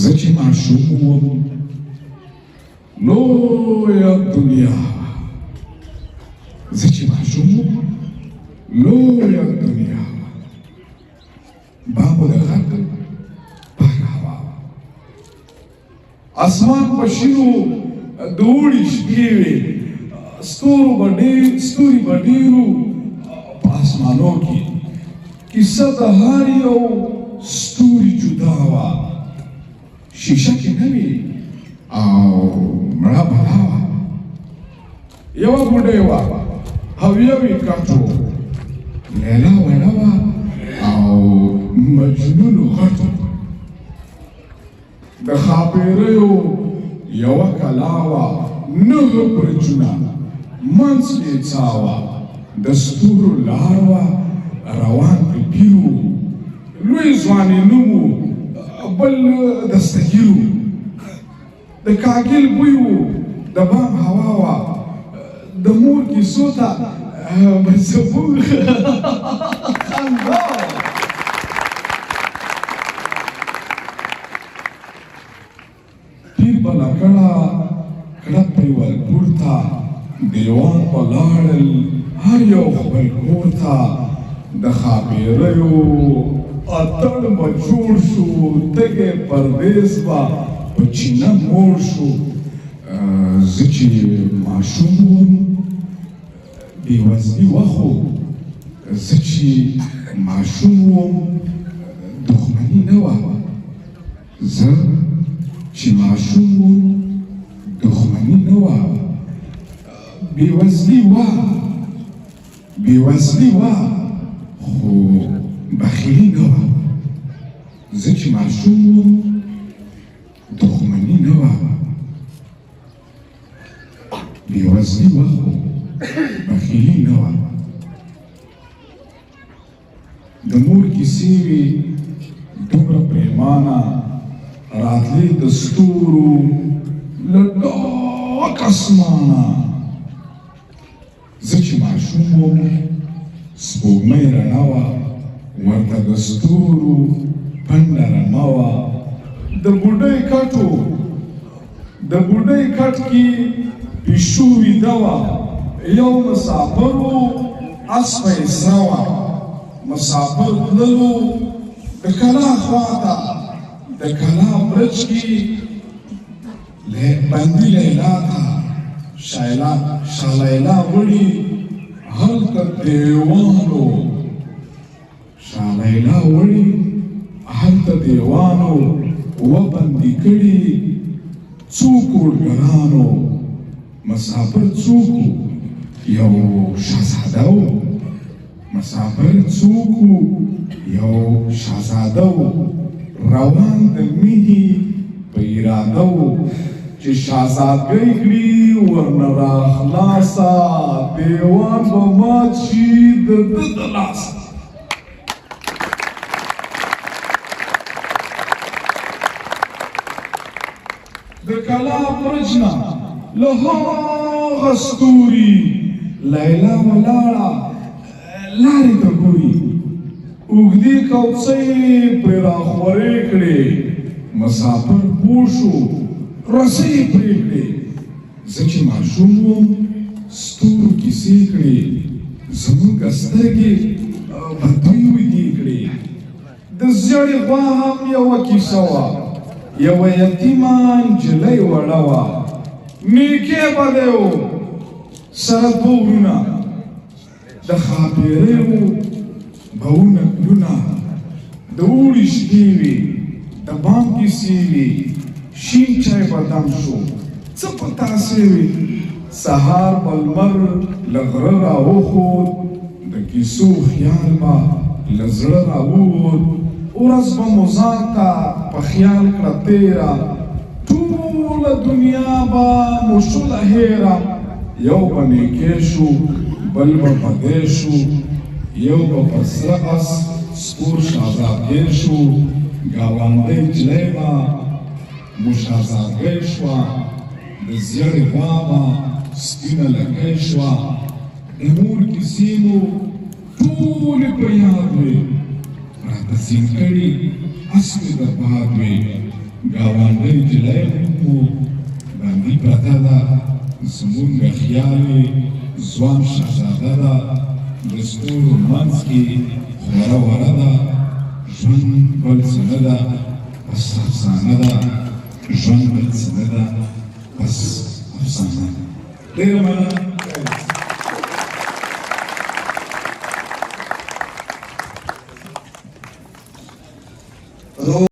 زه چې ماشوم وم لویه دنیا وه. زه چې ماشوم وم لویه دنیا وه. باب د خلق پاکه هوا وه. اسمان په شینو د اوړي شپې وې. ستوري به ډېرو په اسمانو کې. کیسه د هر یو ستوري جدا وه. شیشه کې نه وي او مړه بلا وه. یوه بوډۍ وه او یو یې کټ و. لیلا وړه وه او مجنون غټ و. د ښاپېریو یوه کلا وه، 9 برجونه، منځ کې څا وه. د ستورو لار وه، روان پرې پیر و. لوی ځوان یې نوم و، بل دستګیر و. د کاږل بوی و، د بام هوا وه. د مور کیسو ته به زموږ خندا وه. پیر به لکړه کړپ پرې ول پورته. دیوان په لاړل هر یو خپل کور ته. د ښاپېریو اتڼ به جوړ شو، تږی پردیس به په چینه موړ شو. زه چې ماشوم وم بېوزلي وه، خو زه چې ماشوم وم دښمني نه وه. زه چې ماشوم وم دښمني نه وه. بېوزلي وه خو بخیلي نه وه. زه چې ماشوم وم دښمني نه وه. بېوزلي وه خو بخیلي نه وه. د مور کیسې وې دومره پرېمانه، راتلې د ستورو له ډاک اسمانه. زه چې ماشوم وم سپوږمۍ رڼا وه، ورته د ستورو پنډه رمه وه. د بوډۍ کټ کې پیشو ویده وه. یو مسافر و، اسپه یې سره وه. مسافر تللو د کلا خواته. د کلا برج کې بندي لیلا ته شالیلا وړي هلته دیوانو. شالیلا وړي هلته دیوانو وبندي کړي څو کوډګرانو. مسافر څوک و؟ یو شهزاده و. مسافر څوک و؟ یو شهزاده و. روان د مینې په اراده و چې شهزادګۍ کړي ورنه راخلاصه. دیوان به مات شي د ده د لاسه. د کلا برج نه له هغه ستوري لیلا ولاړه لارې ته ګوري. اوږدې کوڅې پرې راخورې کړې. مسافر پوه شو، رسۍ یې پرې کړې. زه چې ماشوم وم ستورو کیسې کړې. زموږ سترګې به دوی ویدې کړې. د زړې غوا هم یوه کیسه وه. یوه یتیمه نجلۍ وړه وه. نیکې به دی و، سره 2 ورونه. د ښاپېریو به و نکلونه. د اوړي شپې وې، د بام کیسې وې. شین چای به دم شو، څه په تاسې وې. سهار به لمر له غره راوخوت. د کیسو خیال به له زړه راووت. ورځ به مو ځان ته په خیال کړه تېره. ټوله دنیا به مو شوله هېره. یو به نیکې شو، بل به بدی شو. یو به په سره اس سپور شهزادګۍ شو. ګاونډۍ نجلۍ به مو شهزادګۍ شوه. د زیړې غوا به سپینه لکۍ شوه. د مور کیسې مو ټولې په یاد وې. راته سیند کړي اسمې د باد وې. ګاونډۍ جلۍ مو باندې پرته ده زمونږ خیال ځوان شهزاده ده د ستورو منځ کې خوره وره ده ژوند بل څه نه ده بس افسانه ده ژوند بل څه نه ده بس افسانه ده ډېره مننه